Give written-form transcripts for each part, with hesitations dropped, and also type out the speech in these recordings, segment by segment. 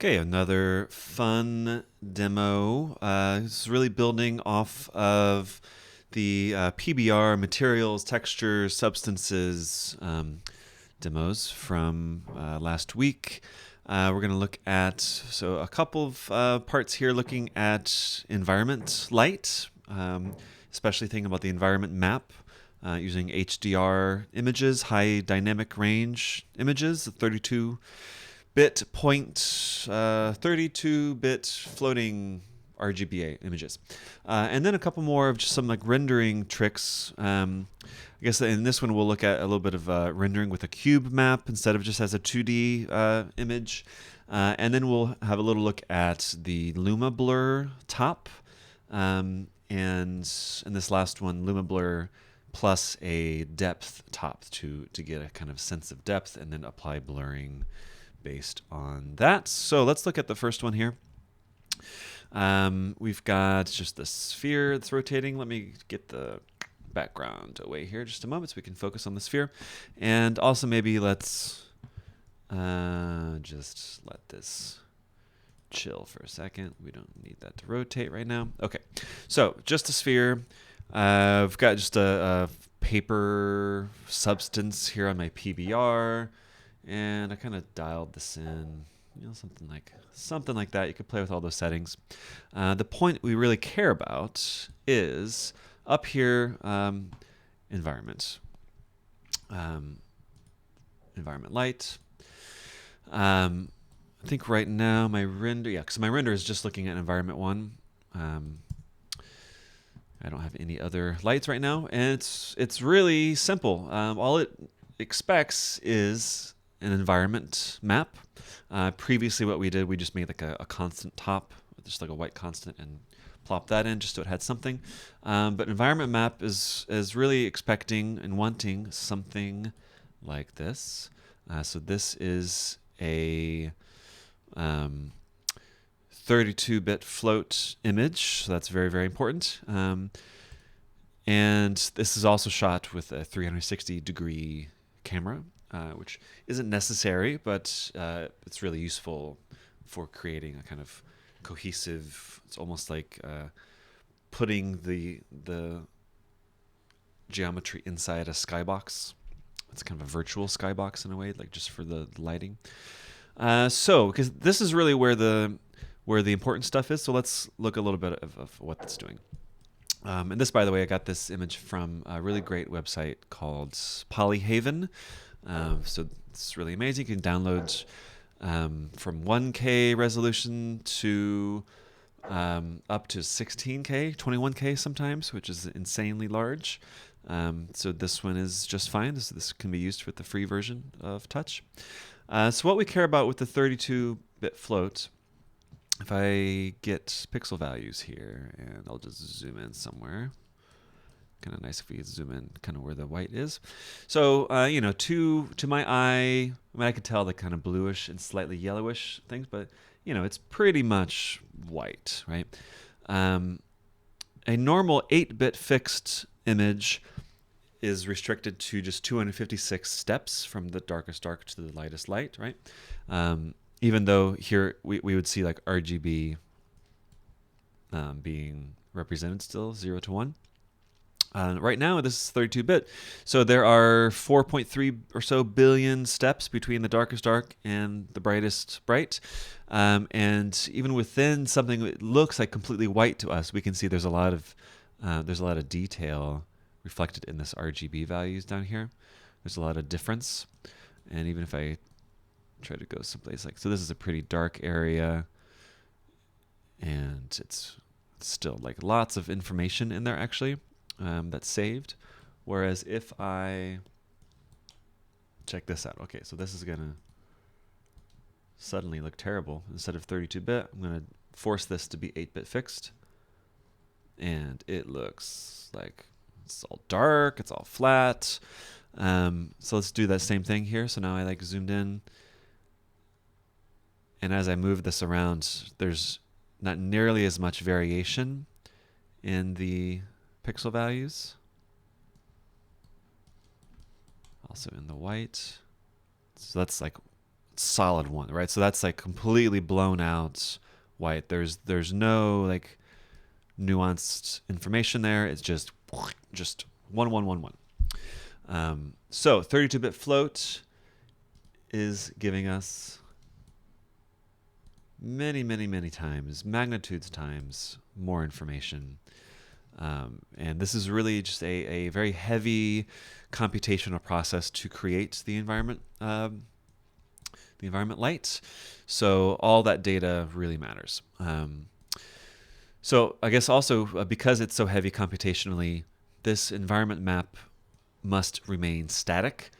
Okay, another fun demo. It's really building off of the PBR materials, textures, substances demos from last week. We're going to look at a couple of parts here looking at environment light, especially thinking about the environment map. Using HDR images, high dynamic range images, 32-bit 32-bit floating RGBA images. And then a couple more of just some like rendering tricks. I guess in this one we'll look at a little bit of rendering with a cube map instead of just as a 2D image. And then we'll have a little look at the Luma Blur top. And in this last one, Luma Blur plus a depth top to get a kind of sense of depth, and then apply blurring based on that. So let's look at the first one here. We've got just the sphere that's rotating. Let me get the background away here just a moment so we can focus on the sphere. And also maybe let's just let this chill for a second. We don't need that to rotate right now. Okay, so just a sphere. I've got just a paper substance here on my PBR, and I kind of dialed this in, something like that. You could play with all those settings. The point we really care about is up here, environment, environment light. I think right now my render, because my render is just looking at environment 1. I don't have any other lights right now, and it's really simple. All it expects is an environment map. Previously what we did, we just made like a constant top, just like a white constant, and plop that in just so it had something. But environment map is really expecting and wanting something like this. So this is a 32-bit float image, so that's very, very important. And this is also shot with a 360-degree camera, which isn't necessary, but it's really useful for creating a kind of cohesive. It's almost like putting the geometry inside a skybox. It's kind of a virtual skybox in a way, like just for the lighting. Because this is really where the important stuff is. So let's look a little bit of what that's doing. And this, by the way, I got this image from a really great website called Polyhaven. So it's really amazing. You can download from 1K resolution to up to 16K, 21K sometimes, which is insanely large. So this one is just fine. This can be used with the free version of Touch. So what we care about with the 32-bit float, if I get pixel values here, and I'll just zoom in somewhere. Kind of nice if we could zoom in kind of where the white is. So, to my eye, I could tell the kind of bluish and slightly yellowish things, but, it's pretty much white, right? A normal 8-bit fixed image is restricted to just 256 steps from the darkest dark to the lightest light, right? Even though here we would see like RGB being represented still 0 to 1. Right now this is 32-bit, so there are 4.3 or so billion steps between the darkest dark and the brightest bright. And even within something that looks like completely white to us, we can see there's a lot of detail reflected in this RGB values down here. There's a lot of difference, and even if I try to go someplace so this is a pretty dark area, and it's still like lots of information in there actually that's saved. Whereas if I check this out, okay, so this is gonna suddenly look terrible. Instead of 32-bit, I'm gonna force this to be 8-bit fixed, and it looks like it's all dark, it's all flat. So let's do that same thing here. So now I zoomed in, and as I move this around, there's not nearly as much variation in the pixel values. Also in the white. So that's solid one, right? So that's like completely blown out white. There's no like nuanced information there. It's just 1111. So 32-bit float is giving us many times, magnitudes times more information. And this is really just a very heavy computational process to create the environment light. So all that data really matters. So I guess also because it's so heavy computationally, this environment map must remain static.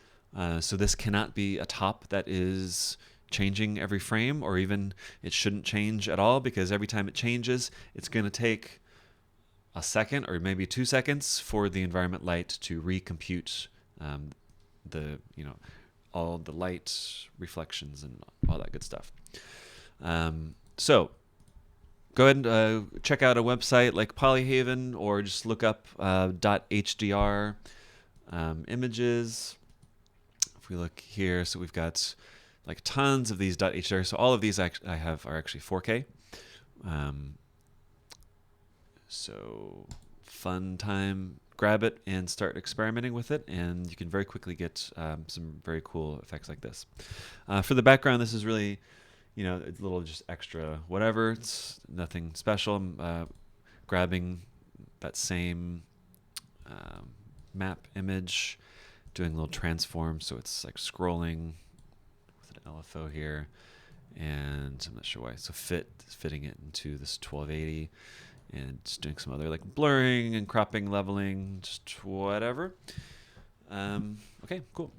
So this cannot be a top that is changing every frame, or even it shouldn't change at all, because every time it changes, it's going to take a second or maybe 2 seconds for the environment light to recompute the all the light reflections and all that good stuff. So go ahead and check out a website like Polyhaven, or just look up .hdr images. If we look here, so we've got like tons of these .hdr. So all of these I have are actually 4K. So fun time, grab it and start experimenting with it, and you can very quickly get some very cool effects like this. For the background, this is really, it's a little just extra whatever. It's nothing special. I'm grabbing that same map image, doing a little transform, so it's like scrolling with an LFO here, and I'm not sure why. So fitting it into this 1280. And just doing some other like blurring and cropping, leveling, just whatever. Okay, cool.